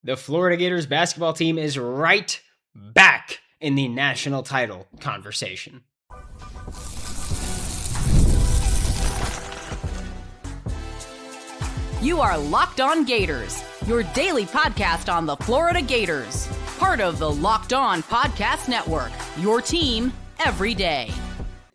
The Florida Gators basketball team is right back in the national title conversation. You are Locked On Gators, your daily podcast on the Florida Gators. Part of the Locked On Podcast Network, your team every day.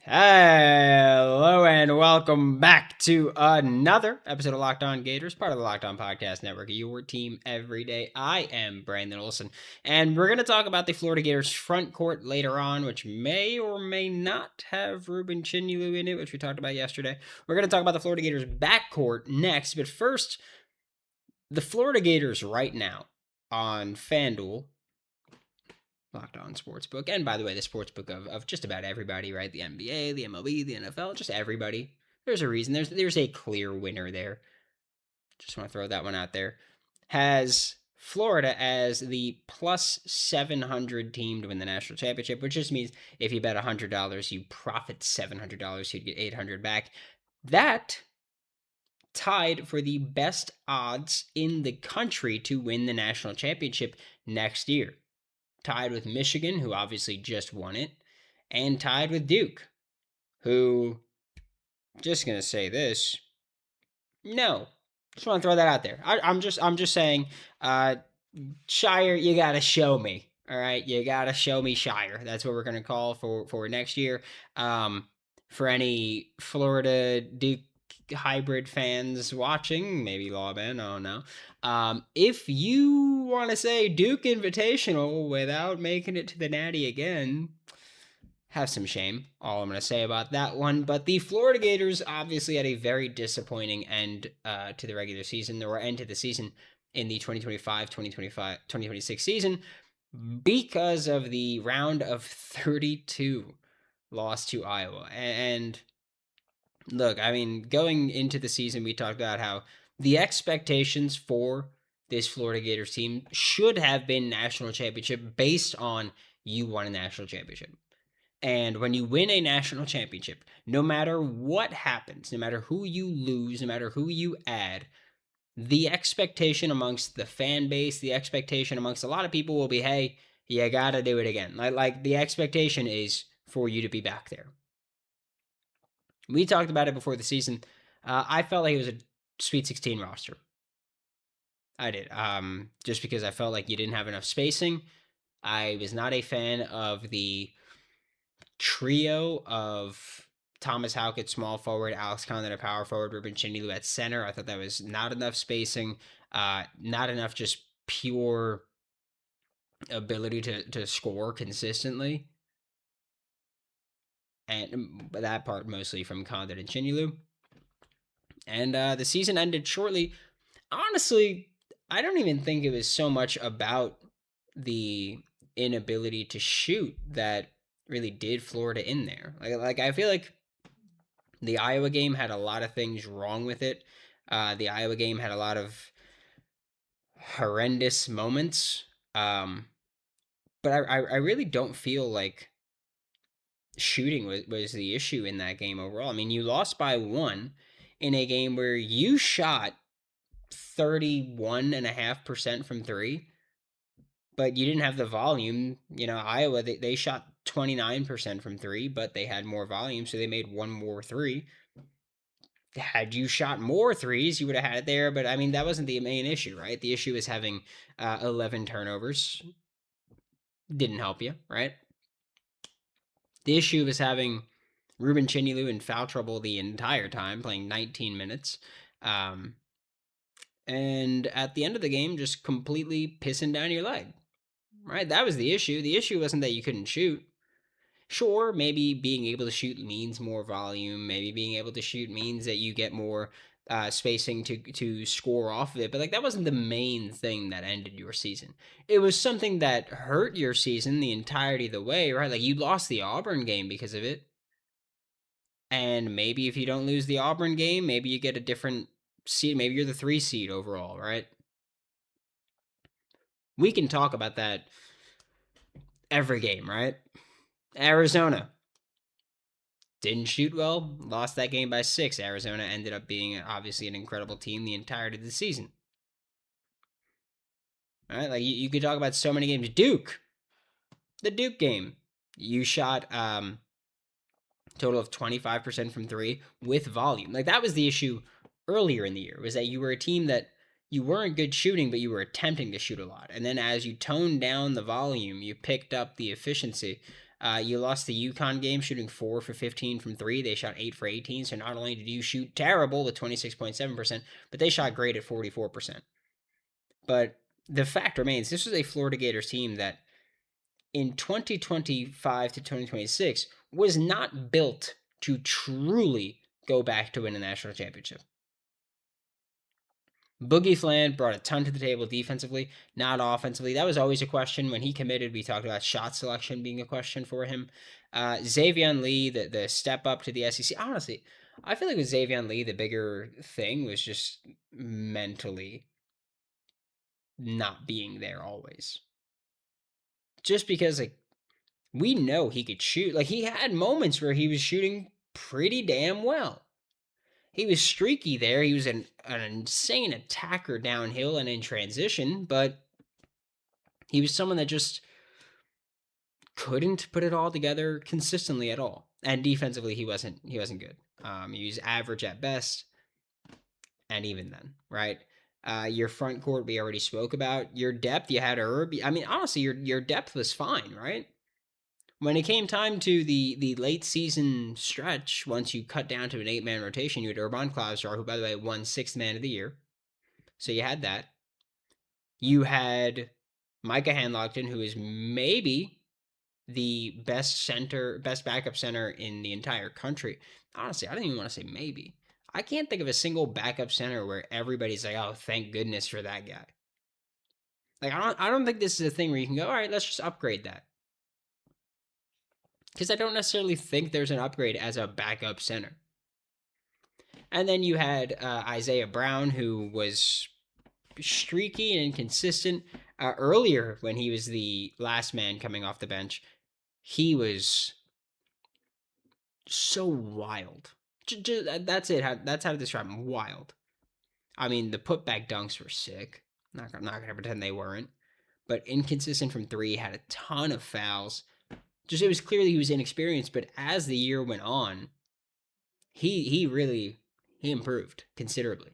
Hello and welcome back to another episode of Locked On Gators, part of the Locked On Podcast Network, your team every day. I am Brandon Olsen, and we're going to talk about the Florida Gators front court later on, which may or may not have Reuben Chinyelu in it, which we talked about yesterday. We're going to talk about the Florida Gators backcourt next, but first, the Florida Gators right now on FanDuel, Locked On Sportsbook, and by the way, the sportsbook of just about everybody, right? The NBA, the MLB, the NFL, just everybody. There's a reason. There's a clear winner there. Just want to throw that one out there. Has Florida as the plus 700 team to win the national championship, which just means if you bet $100, you profit $700, you'd get $800 back. That tied for the best odds in the country to win the national championship next year. Tied with Michigan, who obviously just won it, and tied with Duke, who, just gonna say this, no, just want to throw that out there. I'm just saying, Shire, you gotta show me, all right, you gotta show me Shire. That's what we're gonna call for next year. For any Florida Duke hybrid fans watching, maybe Lawman, I don't know. If you want to say Duke Invitational without making it to the Natty again, have some shame. All I'm going to say about that one. But the Florida Gators obviously had a very disappointing end to the regular season, or end to the season in the 2025-2026 season because of the round of 32 loss to Iowa. And look, I mean, going into the season, we talked about how the expectations for this Florida Gators team should have been national championship based on you won a national championship. And when you win a national championship, no matter what happens, no matter who you lose, no matter who you add, the expectation amongst the fan base, the expectation amongst a lot of people will be, hey, you got to do it again. Like the expectation is for you to be back there. We talked about it before the season. I felt like it was a Sweet 16 roster. I did. Just because I felt like you didn't have enough spacing. I was not a fan of the trio of Thomas Houck at small forward, Alex Condon at power forward, Reuben Chinyelu at center. I thought that was not enough spacing, not enough just pure ability to score consistently. And that part mostly from Condon and Chinyelu. And the season ended shortly. Honestly, I don't even think it was so much about the inability to shoot that really did Florida in there. Like I feel like the Iowa game had a lot of things wrong with it. The Iowa game had a lot of horrendous moments. But I really don't feel like shooting was the issue in that game overall. I mean, you lost by 1 in a game where you shot 31.5% from 3, but you didn't have the volume. You know, Iowa, they shot 29% from 3, but they had more volume, so they made 1 more 3. Had you shot more threes, you would have had it there, but I mean, that wasn't the main issue, right? The issue is having 11 turnovers. Didn't help you, right? The issue was having Reuben Chinyelu in foul trouble the entire time, playing 19 minutes. And at the end of the game, just completely pissing down your leg, right? That was the issue. The issue wasn't that you couldn't shoot. Sure, maybe being able to shoot means more volume. Maybe being able to shoot means that you get more spacing to score off of it. But like that wasn't the main thing that ended your season. It was something that hurt your season the entirety of the way, right? Like you lost the Auburn game because of it. And maybe if you don't lose the Auburn game, maybe you get a different seed. Maybe you're the 3 seed overall, right? We can talk about that every game, right? Arizona didn't shoot well, lost that game by 6. Arizona ended up being obviously an incredible team the entirety of the season. right? Like you could talk about so many games. Duke, the Duke game, you shot total of 25% from three with volume. Like that was the issue earlier in the year, was that you were a team that you weren't good shooting, but you were attempting to shoot a lot. And then as you toned down the volume, you picked up the efficiency. You lost the UConn game shooting 4 for 15 from three. They shot 8 for 18. So not only did you shoot terrible with 26.7%, but they shot great at 44%. But the fact remains, this was a Florida Gators team that in 2025 to 2026 was not built to truly go back to win a national championship. Boogie Fland brought a ton to the table defensively, not offensively. That was always a question. When he committed, we talked about shot selection being a question for him. Xavier Lee, the step up to the SEC. Honestly, I feel like with Xavier Lee, the bigger thing was just mentally not being there always. Just because, like, we know he could shoot. Like, he had moments where he was shooting pretty damn well. He was streaky there. He was an insane attacker downhill and in transition, but he was someone that just couldn't put it all together consistently at all. And defensively, he wasn't good. He was average at best, and even then, right? Your front court we already spoke about. Your depth, you had Herb. I mean, honestly, your depth was fine, right? When it came time to the late season stretch, once you cut down to an 8-man rotation, you had Urban Klausar, who, by the way, won 6th man of the year. So you had that. You had Micah Hanlogton, who is maybe the best backup center in the entire country. Honestly, I don't even want to say maybe. I can't think of a single backup center where everybody's like, oh, thank goodness for that guy. Like, I don't think this is a thing where you can go, all right, let's just upgrade that. Because I don't necessarily think there's an upgrade as a backup center. And then you had Isaiah Brown, who was streaky and inconsistent. Earlier, when he was the last man coming off the bench, he was so wild. That's it. That's how to describe him. Wild. I mean, the putback dunks were sick. I'm not going to pretend they weren't. But inconsistent from three, had a ton of fouls. Just, it was clear that he was inexperienced, but as the year went on, he improved considerably.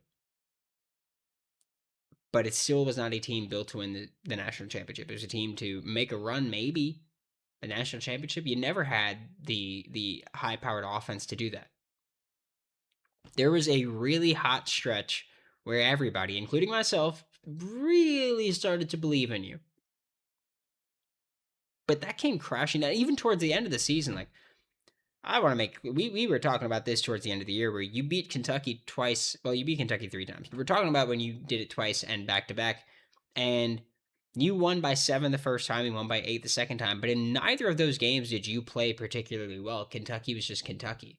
But it still was not a team built to win the national championship. It was a team to make a run, maybe a national championship. You never had the high-powered offense to do that. There was a really hot stretch where everybody, including myself, really started to believe in you. But that came crashing down, even towards the end of the season. Like, I want to make, we were talking about this towards the end of the year where you beat Kentucky twice. Well, you beat Kentucky 3 times. But we're talking about when you did it twice and back-to-back. And you won by 7 the first time, you won by 8 the second time. But in neither of those games did you play particularly well. Kentucky was just Kentucky.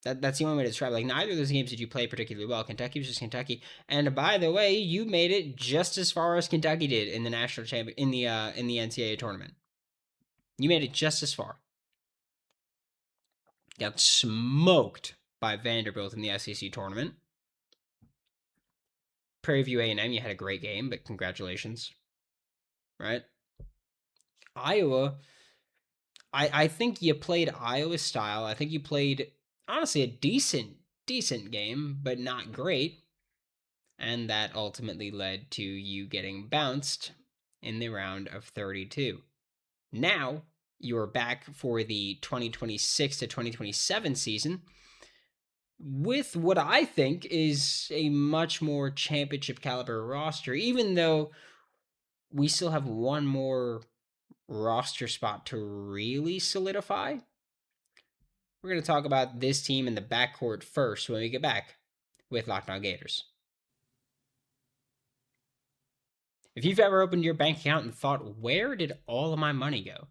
That's the only way to describe it. Like, neither of those games did you play particularly well. Kentucky was just Kentucky. And by the way, you made it just as far as Kentucky did in the national champion in the NCAA tournament. You made it just as far. Got smoked by Vanderbilt in the SEC tournament. Prairie View A&M, you had a great game, but congratulations. Right? Iowa, I think you played Iowa style. I think you played, honestly, a decent game, but not great. And that ultimately led to you getting bounced in the round of 32. Now, you're back for the 2026 to 2027 season with what I think is a much more championship caliber roster, even though we still have one more roster spot to really solidify. We're going to talk about this team in the backcourt first when we get back with Locked On Gators. If you've ever opened your bank account and thought, where did all of my money go?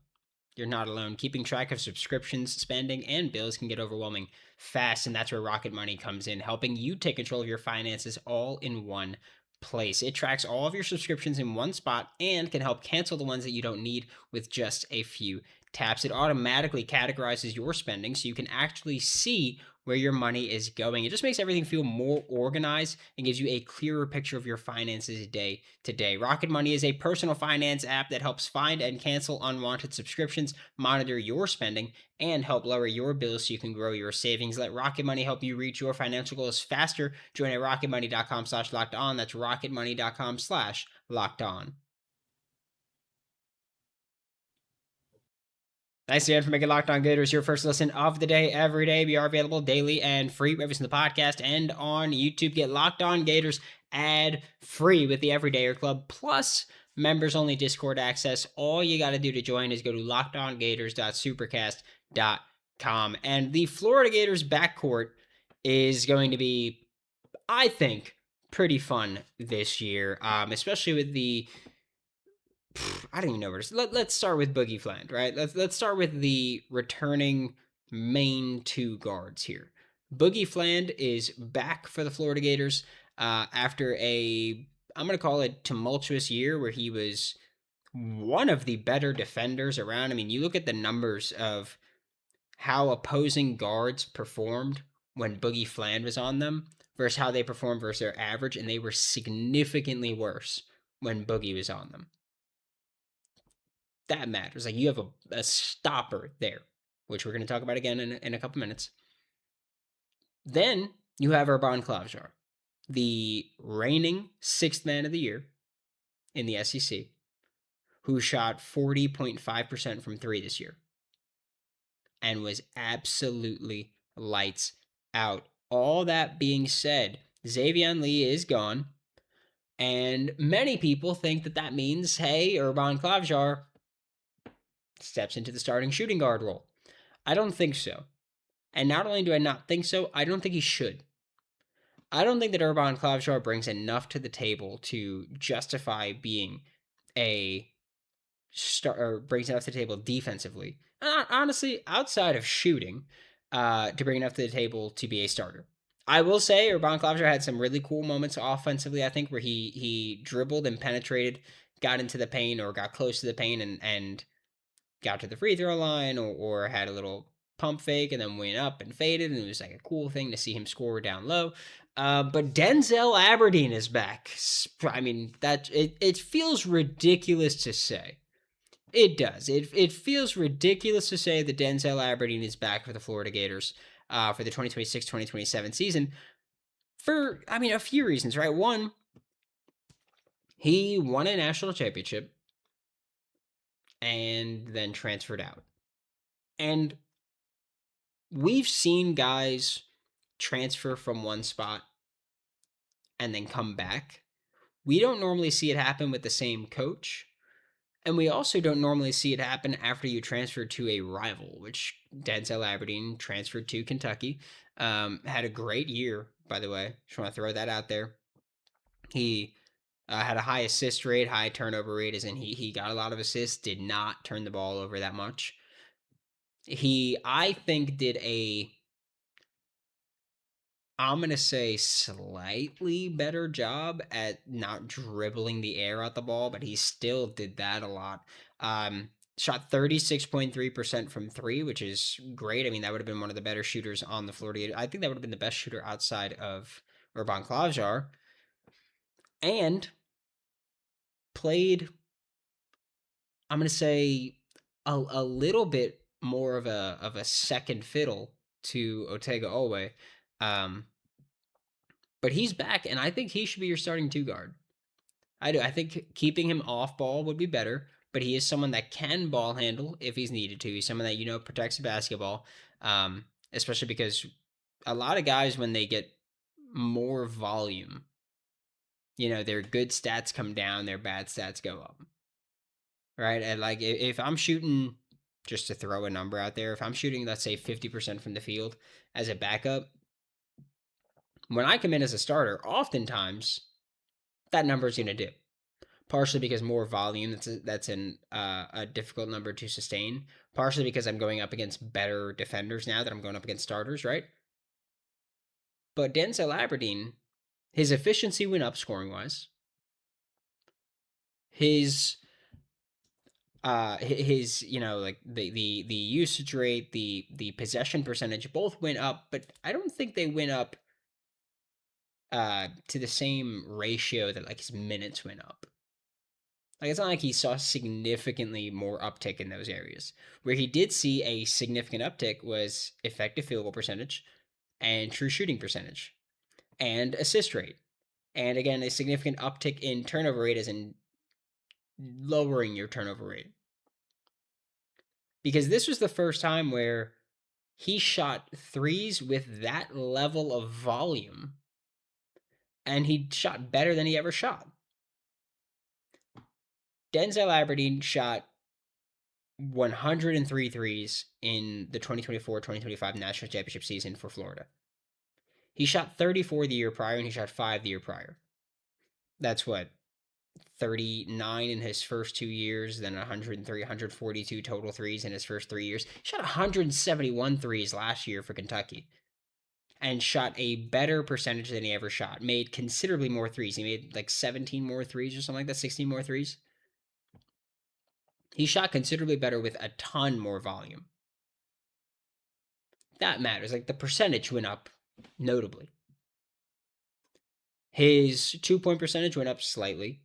You're not alone. Keeping track of subscriptions, spending, and bills can get overwhelming fast, and that's where Rocket Money comes in, helping you take control of your finances all in one place. It tracks all of your subscriptions in one spot and can help cancel the ones that you don't need with just a few taps, it automatically categorizes your spending so you can actually see where your money is going. It just makes everything feel more organized and gives you a clearer picture of your finances day to day. Rocket Money is a personal finance app that helps find and cancel unwanted subscriptions, monitor your spending, and help lower your bills so you can grow your savings. Let Rocket Money help you reach your financial goals faster. Join at rocketmoney.com/locked-on. That's rocketmoney.com/locked-on. Thanks again for making Locked On Gators your first listen of the day every day. We are available daily and free wherever the podcast and on YouTube. Get Locked On Gators ad free with the Everydayer Club, plus members only Discord access. All you got to do to join is go to lockedongators.supercast.com. And the Florida Gators backcourt is going to be, I think, pretty fun this year, especially with the I don't even know where to let's start with Boogie Fland, right? Let's start with the returning main two guards here. Boogie Fland is back for the Florida Gators after I'm going to call it tumultuous year where he was one of the better defenders around. I mean, you look at the numbers of how opposing guards performed when Boogie Fland was on them versus how they performed versus their average, and they were significantly worse when Boogie was on them. That matters. Like, you have a stopper there, which we're going to talk about again in a couple minutes. Then you have Reuben, the reigning sixth man of the year in the SEC, who shot 40.5% from three this year and was absolutely lights out. All that being said, Xavier Lee is gone, and many people think that means, hey, Reuben steps into the starting shooting guard role. I don't think so. And not only do I not think so, I don't think he should. I don't think that Reuben brings enough to the table to justify being a star, or brings enough to the table defensively. Honestly, outside of shooting, to bring enough to the table to be a starter. I will say Reuben had some really cool moments offensively, I think, where he dribbled and penetrated, got into the paint or got close to the paint and got to the free throw line or had a little pump fake and then went up and faded, and it was like a cool thing to see him score down low. But Denzel Aberdeen is back. I mean, it feels ridiculous to say. It does. It feels ridiculous to say that Denzel Aberdeen is back for the Florida Gators for the 2026-2027 season for, I mean, a few reasons, right? One, he won a national championship and then transferred out. And we've seen guys transfer from one spot and then come back. We don't normally see it happen with the same coach. And we also don't normally see it happen after you transfer to a rival, which Denzel Aberdeen transferred to Kentucky. Had a great year, by the way. Just want to throw that out there. He had a high assist rate, high turnover rate, as in he got a lot of assists, did not turn the ball over that much. He, I think, did I'm going to say slightly better job at not dribbling the air out the ball, but he still did that a lot. Shot 36.3% from three, which is great. I mean, that would have been one of the better shooters on the floor. I think that would have been the best shooter outside of Reuben Klavjar. And played, I'm going to say, a little bit more of a second fiddle to Otega Oweh. But he's back, and I think he should be your starting two guard. I do. I think keeping him off ball would be better, but he is someone that can ball handle if he's needed to. He's someone that, protects the basketball, especially because a lot of guys, when they get more volume, their good stats come down, their bad stats go up. Right? And like, if I'm shooting, just to throw a number out there, if I'm shooting, let's say 50% from the field as a backup, when I come in as a starter, oftentimes that number is going to dip. Partially because more volume, that's a difficult number to sustain. Partially because I'm going up against better defenders now that I'm going up against starters, right? But Denzel Aberdeen, his efficiency went up scoring-wise. His his like the usage rate, the possession percentage both went up, but I don't think they went up to the same ratio that like his minutes went up. Like it's not like he saw significantly more uptick in those areas. Where he did see a significant uptick was effective field goal percentage and true shooting percentage and assist rate. And again, a significant uptick in turnover rate as in lowering your turnover rate. Because this was the first time where he shot threes with that level of volume and he shot better than he ever shot. Denzel Aberdeen shot 103 threes in the 2024-2025 National Championship season for Florida. He shot 34 the year prior, and he shot 5 the year prior. That's what, 39 in his first 2 years, then 103, 142 total threes in his first 3 years. He shot 171 threes last year for Kentucky and shot a better percentage than he ever shot. Made considerably more threes. He made like 17 more threes or something like that, 16 more threes. He shot considerably better with a ton more volume. That matters. Like the percentage went up notably. His 2-point percentage went up slightly.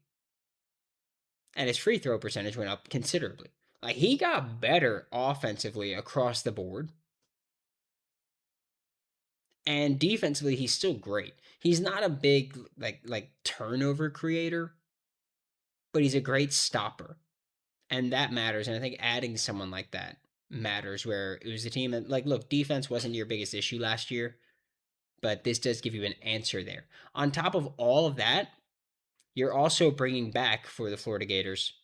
And his free throw percentage went up considerably. Like he got better offensively across the board. And defensively, he's still great. He's not a big like turnover creator, but he's a great stopper. And that matters. And I think adding someone like that matters, where it was a team that, like, look, defense wasn't your biggest issue last year, but this does give you an answer there. On top of all of that, you're also bringing back for the Florida Gators,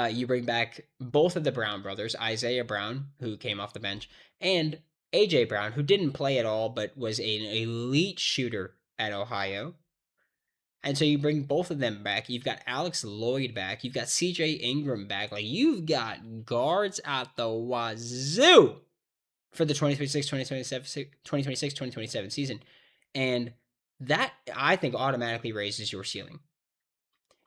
you bring back both of the Brown brothers, Isaiah Brown, who came off the bench, and AJ Brown, who didn't play at all, but was an elite shooter at Ohio. And so you bring both of them back. You've got Alex Lloyd back. You've got CJ Ingram back. Like, you've got guards at the wazoo for the 2026-2027 season. And that, I think, automatically raises your ceiling.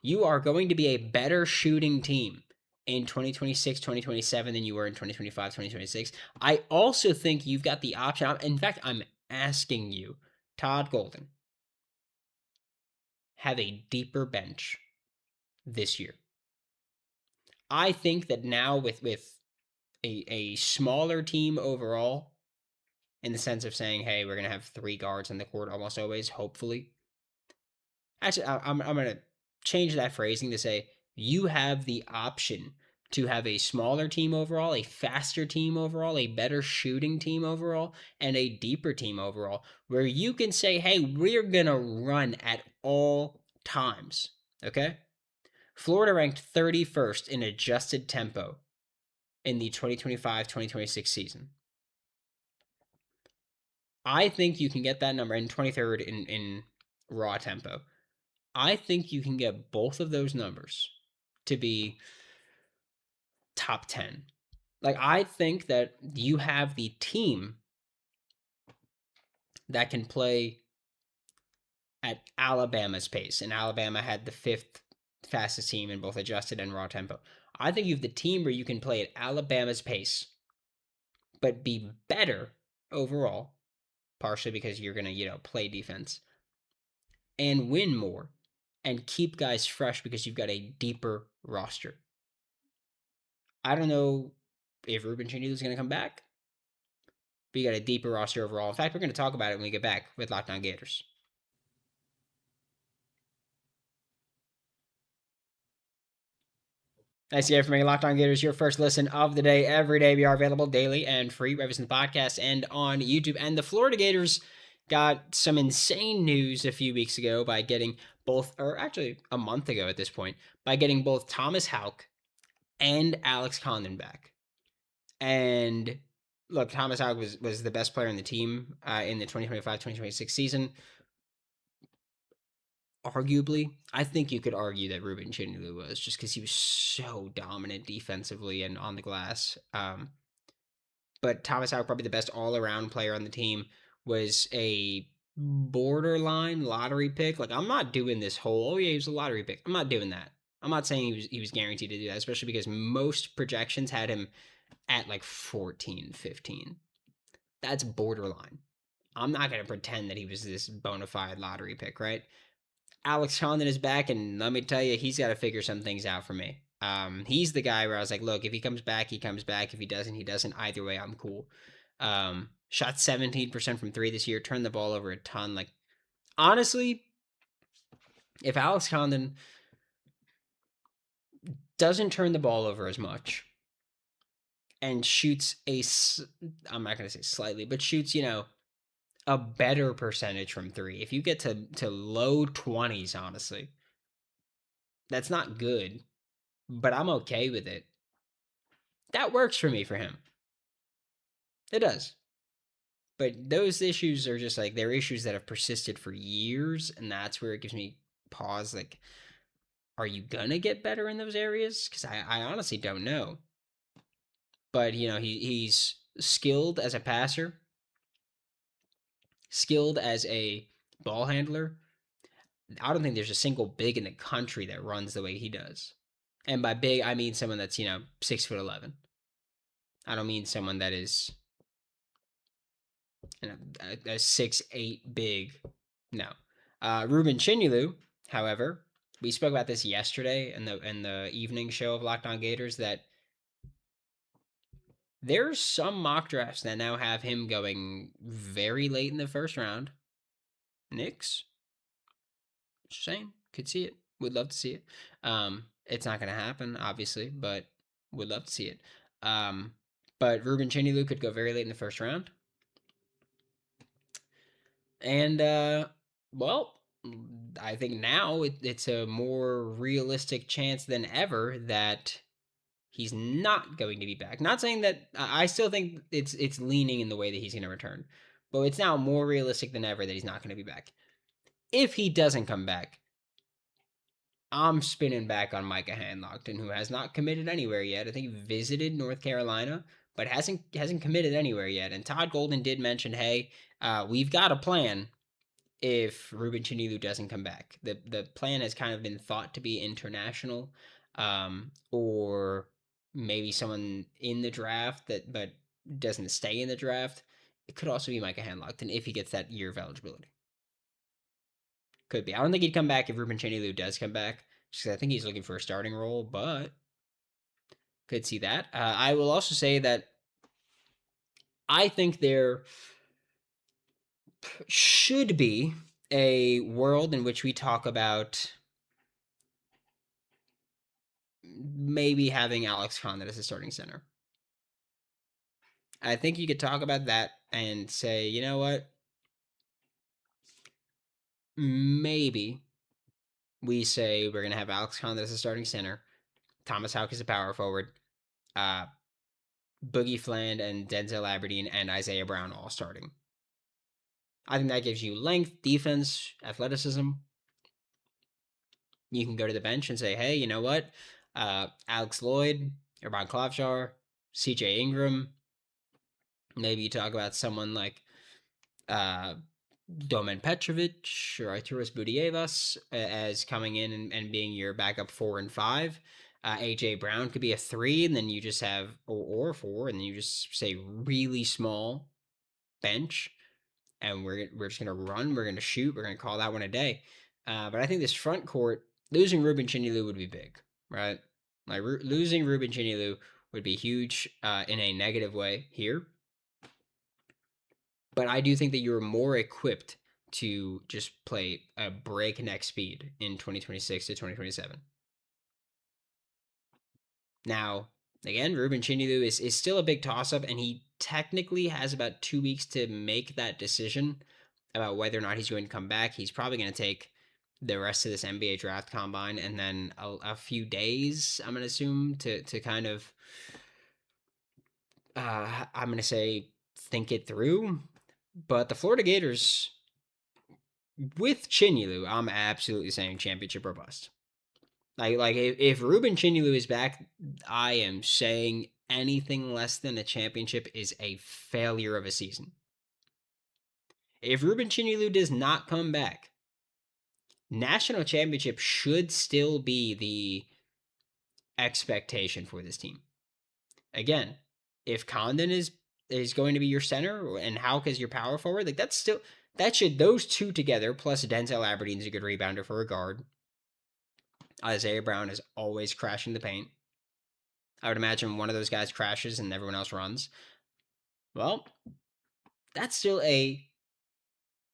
You are going to be a better shooting team in 2026-2027 than you were in 2025-2026. I also think you've got the option. In fact, I'm asking you, Todd Golden, have a deeper bench this year. I think that now with a smaller team overall, in the sense of saying, hey, we're going to have 3 guards on the court almost always, hopefully. Actually, I'm going to change that phrasing to say you have the option to have a smaller team overall, a faster team overall, a better shooting team overall, and a deeper team overall, where you can say, hey, we're going to run at all times, okay? Florida ranked 31st in adjusted tempo in the 2025-2026 season. I think you can get that number, in 23rd in raw tempo. I think you can get both of those numbers to be top 10. Like, I think that you have the team that can play at Alabama's pace, and Alabama had the 5th fastest team in both adjusted and raw tempo. I think you have the team where you can play at Alabama's pace, but be better overall, partially because you're going to, play defense, and win more, and keep guys fresh because you've got a deeper roster. I don't know if Reuben Chinyelu is going to come back, but you got a deeper roster overall. In fact, we're going to talk about it when we get back with Locked On Gators. Nice to hear from you, Locked On Gators, your first listen of the day. Every day we are available daily and free, wherever in the podcast and on YouTube. And the Florida Gators got some insane news a few weeks ago by getting both, or actually a month ago at this point, by getting both Thomas Houck and Alex Condon back. And look, Thomas Houck was the best player on the team in the 2025-2026 season. Arguably, I think you could argue that Reuben Chinyelu was, just because he was so dominant defensively and on the glass. But Thomas Houck, probably the best all-around player on the team, was a borderline lottery pick. Like, I'm not doing this whole, oh yeah, he was a lottery pick. I'm not doing that. I'm not saying he was guaranteed to do that, especially because most projections had him at like 14, 15. That's borderline. I'm not going to pretend that he was this bona fide lottery pick, right? Alex Condon is back, and let me tell you, he's got to figure some things out for me. He's the guy where I was like, look, if he comes back, he comes back. If he doesn't, he doesn't. Either way, I'm cool. Shot 17% from three this year, turned the ball over a ton. Like, honestly, if Alex Condon doesn't turn the ball over as much and shoots I'm not going to say slightly, but shoots, a better percentage from three. If you get to low 20s, honestly, that's not good, but I'm okay with it. That works for me for him. It does. But those issues are just like, they're issues that have persisted for years, and that's where it gives me pause. Like, are you gonna get better in those areas? Because I honestly don't know. But, he's skilled as a passer, skilled as a ball handler. I don't think there's a single big in the country that runs the way he does. And by big, I mean someone that's, 6'11". I don't mean someone that is a 6'8" big. No. Reuben Chinyelu, however, we spoke about this yesterday in the evening show of Locked On Gators, that there's some mock drafts that now have him going very late in the first round. Knicks, just saying, could see it. Would love to see it. It's not going to happen, obviously, but would love to see it. But Reuben Chinyelu could go very late in the first round. And, well, I think now it's a more realistic chance than ever that he's not going to be back. Not saying that I still think it's leaning in the way that he's going to return, but it's now more realistic than ever that he's not going to be back. If he doesn't come back, I'm spinning back on Micah Handlogton, who has not committed anywhere yet. I think he visited North Carolina, but hasn't committed anywhere yet. And Todd Golden did mention, hey, we've got a plan if Reuben Chinyelu doesn't come back. The plan has kind of been thought to be international, or maybe someone in the draft but doesn't stay in the draft. It could also be Micah Handlogton if he gets that year of eligibility. Could be. I don't think he'd come back if Reuben Chinyelu does come back, because I think he's looking for a starting role, but could see that. I will also say that I think there should be a world in which we talk about maybe having Alex Condon as a starting center. I think you could talk about that and say, you know what? Maybe we say we're going to have Alex Condon as a starting center, Thomas Houck as a power forward, Boogie Fland and Denzel Aberdeen and Isaiah Brown all starting. I think that gives you length, defense, athleticism. You can go to the bench and say, hey, you know what? Alex Lloyd, Urban Klobuchar, CJ Ingram. Maybe you talk about someone like Domen Petrovic or Arturas Budievas as coming in and being your backup 4 and 5. AJ Brown could be a 3, and then you just have or 4, and then you just say really small bench, and we're just gonna run, we're gonna shoot, we're gonna call that one a day. But I think this front court, losing Reuben Chinyelu would be big, right? Like losing Reuben Chinyelu would be huge in a negative way here. But I do think that you're more equipped to just play a breakneck speed in 2026 to 2027. Now, again, Reuben Chinyelu is still a big toss-up, and he technically has about 2 weeks to make that decision about whether or not he's going to come back. He's probably going to take the rest of this NBA draft combine and then a few days, I'm going to assume, to kind of, I'm going to say, think it through. But the Florida Gators, with Chinyelu, I'm absolutely saying championship or bust. Like if Reuben Chinyelu is back, I am saying anything less than a championship is a failure of a season. If Reuben Chinyelu does not come back, national championship should still be expectation for this team. Again, if Condon is going to be your center and Hauck is your power forward, like those two together plus Denzel Aberdeen is a good rebounder for a guard. Isaiah Brown is always crashing the paint. I would imagine one of those guys crashes and everyone else runs. Well, that's still a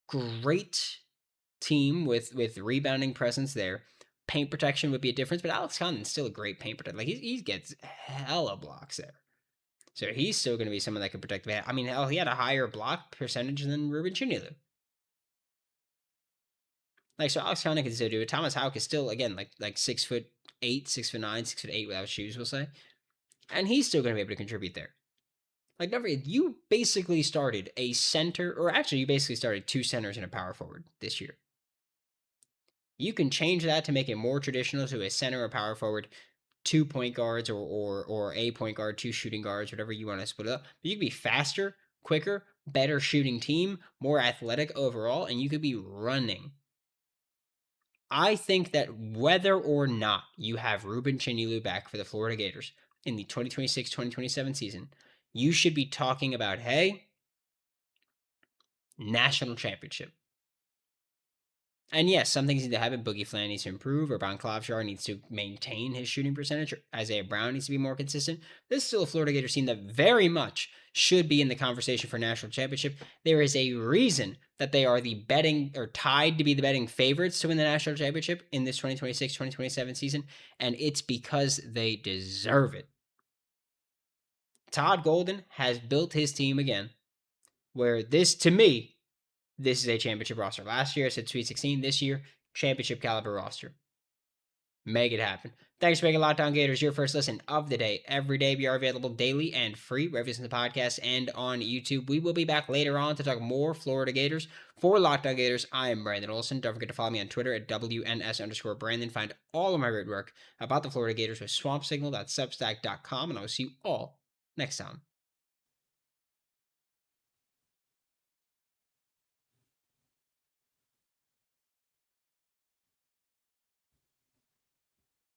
great team with rebounding presence there. Paint protection would be a difference, but Alex Condon's still a great paint protector. Like he gets hella blocks there. So he's still going to be someone that can protect the. I mean, hell, he had a higher block percentage than Reuben Chinyelu. Like, so Alex Condon can still do it. Thomas Hauck is still, again, like 6'8", 6'9", 6'8" without shoes, we'll say. And he's still going to be able to contribute there. Like, you basically started a center, or actually you basically started two centers and a power forward this year. You can change that to make it more traditional to a center or power forward, 2 point guards or a point guard, 2 shooting guards, whatever you want to split it up. But you can be faster, quicker, better shooting team, more athletic overall, and you could be running. I think that whether or not you have Reuben Chinyelu back for the Florida Gators in the 2026-2027 season, you should be talking about, hey, national championship. And yes, some things need to happen. Boogie Fland needs to improve. Urban Klavjar needs to maintain his shooting percentage. Isaiah Brown needs to be more consistent. This is still a Florida Gators team that very much should be in the conversation for national championship. There is a reason that they are the betting or tied to be the betting favorites to win the national championship in this 2026-2027 season, and it's because they deserve it. Todd Golden has built his team again, where this, to me, this is a championship roster. Last year, I said Sweet 16. This year, championship caliber roster. Make it happen. Thanks for making Locked On Gators your first listen of the day. Every day, we are available daily and free wherever you listen to the podcast and on YouTube. We will be back later on to talk more Florida Gators. For Locked On Gators, I am Brandon Olsen. Don't forget to follow me on Twitter at WNS_Brandon. Find all of my great work about the Florida Gators with swampsignal.substack.com, and I will see you all next time.